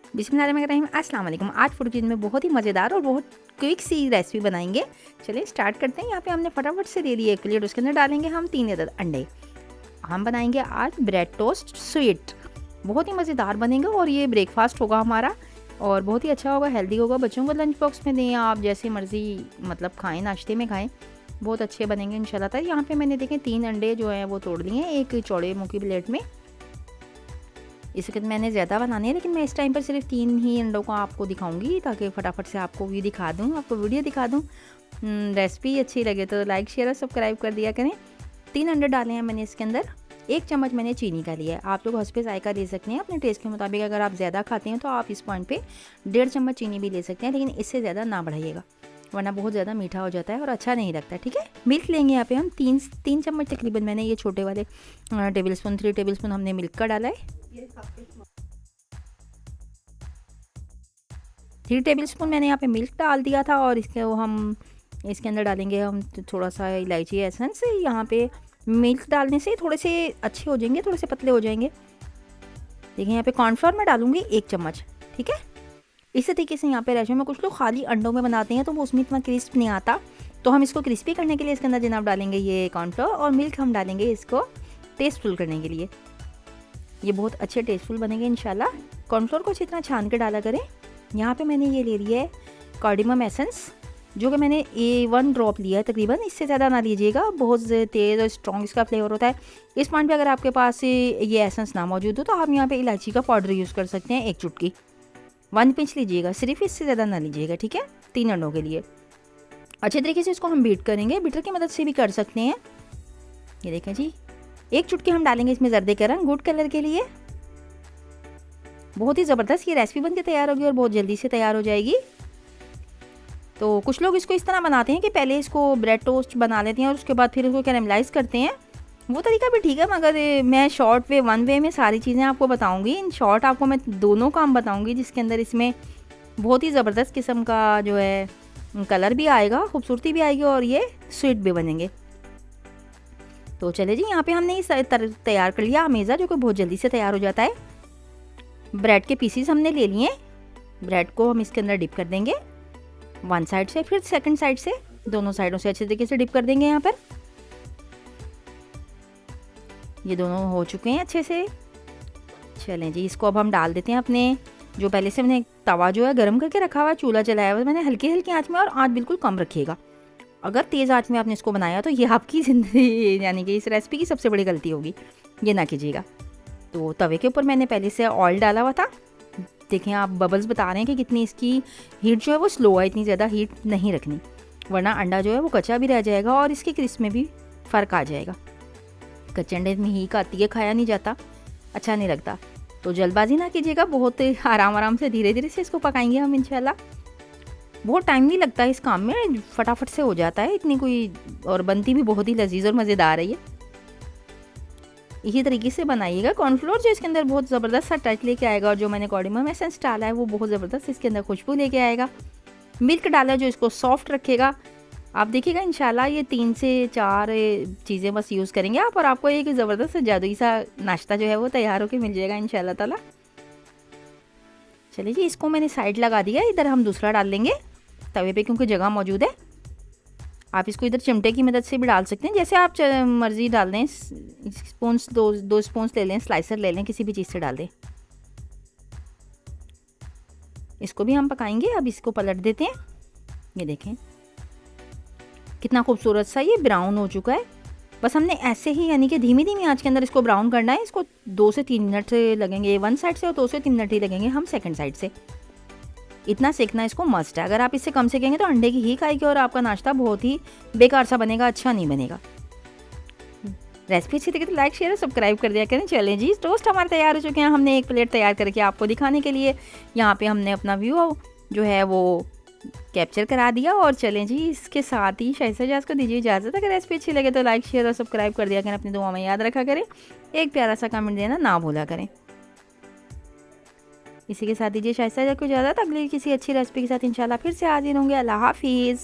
बिस्मिल्लाहिर्रहमानिर्रहीम, अस्सलाम वालेकुम। आज फूड किचन में बहुत ही मज़ेदार और बहुत क्विक सी रेसिपी बनाएंगे। चलिए स्टार्ट करते हैं। यहाँ पे हमने फटाफट से ले ली एक प्लेट, उसके अंदर डालेंगे हम 3 अदद अंडे। हम बनाएंगे आज ब्रेड टोस्ट स्वीट, बहुत ही मज़ेदार बनेगा और ये ब्रेकफास्ट होगा हमारा और बहुत ही अच्छा होगा, हेल्दी होगा। बच्चों को लंच बॉक्स में दें, आप जैसे मर्ज़ी मतलब खाएँ, नाश्ते में खाएँ, बहुत अच्छे बनेंगे इंशाल्लाह ताला। यहाँ पे मैंने देखें 3 अंडे जो हैं वो तोड़ लिए हैं एक चौड़े मुँह की प्लेट में। इसके मैंने ज़्यादा बनाने हैं, लेकिन मैं इस टाइम पर सिर्फ 3 ही अंडों को आपको दिखाऊंगी ताकि फटाफट से आपको भी दिखा दूँ, आपको वीडियो दिखा दूँ। रेसिपी अच्छी लगे तो लाइक शेयर और सब्सक्राइब कर दिया करें। 3 अंडे डाले हैं मैंने इसके अंदर। 1 चम्मच मैंने चीनी का लिया है। आप लोग हंस पे जायका दे सकते हैं अपने टेस्ट के मुताबिक। अगर आप ज़्यादा खाते हैं तो आप इस पॉइंट पे 1.5 चम्मच चीनी भी ले सकते हैं, लेकिन इससे ज़्यादा ना बढ़ाइएगा वरना बहुत ज़्यादा मीठा हो जाता है और अच्छा नहीं लगता। ठीक है, मिल्क लेंगे यहाँ पे हम 3 चम्मच तकरीबन। मैंने ये छोटे वाले 3 टेबल स्पून हमने मिल्क का डाला है। 3 टेबल स्पून मैंने यहाँ पे मिल्क डाल दिया था और इसके अंदर डालेंगे हम थोड़ा सा इलायची एसेंस। यहाँ पे मिल्क डालने से थोड़े से अच्छे हो जाएंगे, थोड़े से पतले हो जाएंगे। देखिए यहाँ पे कॉर्नफ्लोर मैं डालूंगी 1 चम्मच। ठीक है, इसी तरीके से यहाँ पे रेशो में कुछ लोग खाली अंडों में बनाते हैं तो वो उसमें इतना क्रिस्प नहीं आता, तो हम इसको क्रिस्पी करने के लिए इसके अंदर जनाब डालेंगे ये कॉर्नफ्लोर और मिल्क हम डालेंगे इसको टेस्टफुल करने के लिए। ये बहुत अच्छे टेस्टफुल बनेंगे इंशाल्लाह। कॉर्नफ्लोर को अच्छी तरह छान के डाला करें। यहाँ पे मैंने ये ले लिया है कार्डिमम एसेंस, जो कि मैंने 1 ड्रॉप लिया है तकरीबन, इससे ज़्यादा ना लीजिएगा, बहुत तेज़ और स्ट्रॉन्ग इसका फ्लेवर होता है। इस पॉइंट पे अगर आपके पास ये एसेंस ना मौजूद हो तो आप यहाँ पे इलायची का पाउडर यूज़ कर सकते हैं, 1 चुटकी, 1 पिंच लीजिएगा सिर्फ, इससे ज़्यादा ना लीजिएगा। ठीक है, 3 अंडों के लिए अच्छे तरीके से इसको हम बीट करेंगे, बीटर की मदद से भी कर सकते हैं। ये देखें जी, 1 चुटकी हम डालेंगे इसमें जर्दे का रंग, गुड कलर के लिए। बहुत ही ज़बरदस्त ये रेसिपी बनके तैयार होगी और बहुत जल्दी से तैयार हो जाएगी। तो कुछ लोग इसको इस तरह बनाते हैं कि पहले इसको ब्रेड टोस्ट बना लेते हैं और उसके बाद फिर इसको कैरेमलाइज करते हैं। वो तरीका भी ठीक है, मगर मैं शॉर्ट वे 1 वे में सारी चीज़ें आपको बताऊंगी। इन शॉर्ट आपको मैं दोनों काम बताऊंगी, जिसके अंदर इसमें बहुत ही ज़बरदस्त किस्म का जो है कलर भी आएगा, खूबसूरती भी आएगी और ये स्वीट भी बनेंगे। तो चले जी, यहाँ पे हमने इस तैयार कर लिया अमेज़ा, जो कि बहुत जल्दी से तैयार हो जाता है। ब्रेड के पीसीज हमने ले लिए। ब्रेड को हम इसके अंदर डिप कर देंगे 1 साइड से, फिर सेकंड साइड से, दोनों साइडों से अच्छे तरीके से डिप कर देंगे। यहाँ पर ये दोनों हो चुके हैं अच्छे से। चलें जी, इसको अब हम डाल देते हैं अपने जो पहले से मैंने तवा जो है गर्म करके रखा हुआ है, चूल्हा जलाया हुआ है मैंने हल्की हल्की आंच में, और आंच बिल्कुल कम रखिएगा। अगर तेज़ आंच में आपने इसको बनाया तो ये आपकी ज़िंदगी यानी कि इस रेसिपी की सबसे बड़ी गलती होगी, ये ना कीजिएगा। तो तवे के ऊपर मैंने पहले से ऑयल डाला हुआ था। देखें आप, बबल्स बता रहे हैं कि कितनी इसकी हीट जो है वो स्लो है, इतनी ज़्यादा हीट नहीं रखनी वरना अंडा जो है वो कच्चा भी रह जाएगा और इसके क्रिस्प में भी फ़र्क आ जाएगा। कच्चे अंडे में हीट आती है, खाया नहीं जाता, अच्छा नहीं लगता। तो जल्दबाजी ना कीजिएगा, बहुत आराम आराम से धीरे धीरे से इसको पकाएंगे हम इंशाल्लाह। बहुत टाइम नहीं लगता इस काम में, फटाफट से हो जाता है, इतनी कोई, और बनती भी बहुत ही लजीज और मज़ेदार है ये। इसी तरीके से बनाइएगा। कॉर्नफ्लोर जो इसके अंदर बहुत ज़बरदस्त सा टच लेके आएगा और जो मैंने कार्डिमम एसेंस डाला है वो बहुत ज़बरदस्त इसके अंदर खुशबू लेके आएगा। मिल्क डाला जो इसको सॉफ्ट रखेगा। आप देखिएगा इंशाल्लाह ये 3 से 4 चीज़ें बस यूज़ करेंगे आप, और आपको एक ज़बरदस्त जादुई सा नाश्ता जो है वो तैयार होकर मिल जाएगा इंशाल्लाह ताला। चलिए जी, इसको मैंने साइड लगा दिया। इधर हम दूसरा डाल लेंगे तवे पे, क्योंकि जगह मौजूद है। आप इसको इधर चिमटे की मदद से भी डाल सकते हैं, जैसे आप मर्ज़ी डाल दें। स्पून्स 2 स्पून्स ले लें, स्लाइसर ले लें, किसी भी चीज़ से डाल दें। इसको भी हम पकाएंगे। अब इसको पलट देते हैं। ये देखें कितना खूबसूरत सा ये ब्राउन हो चुका है। बस हमने ऐसे ही यानी कि धीमी धीमी आंच के अंदर इसको ब्राउन करना है। इसको 2 से 3 मिनट से लगेंगे 1 साइड से, और 2 से 3 मिनट ही लगेंगे हम सेकंड साइड से। इतना सेकना इसको मस्ट है। अगर आप इससे कम सेकेंगे तो अंडे की हीक आएगी और आपका नाश्ता बहुत ही बेकार सा बनेगा, अच्छा नहीं बनेगा। रेसिपी अच्छी लगी तो लाइक शेयर सब्सक्राइब कर दिया करें। चलें जी, टोस्ट हमारे तैयार हो चुके हैं। हमने एक प्लेट तैयार करके आपको दिखाने के लिए यहाँ पे हमने अपना व्यू जो है वो कैप्चर करा दिया। और चलें जी, इसके साथ ही शायद से को दीजिए इजाज़त। अगर रेसिपी अच्छी लगे तो लाइक शेयर और सब्सक्राइब कर दिया करें। अपनी दुआ में याद रखा करें, एक प्यारा सा कमेंट देना ना भूला करें। इसी के साथ दीजिए शायद को इजाज़त। अगली किसी अच्छी रेसिपी के साथ इंशाल्लाह फिर से हाजिर होंगे। अल्लाह हाफिज़।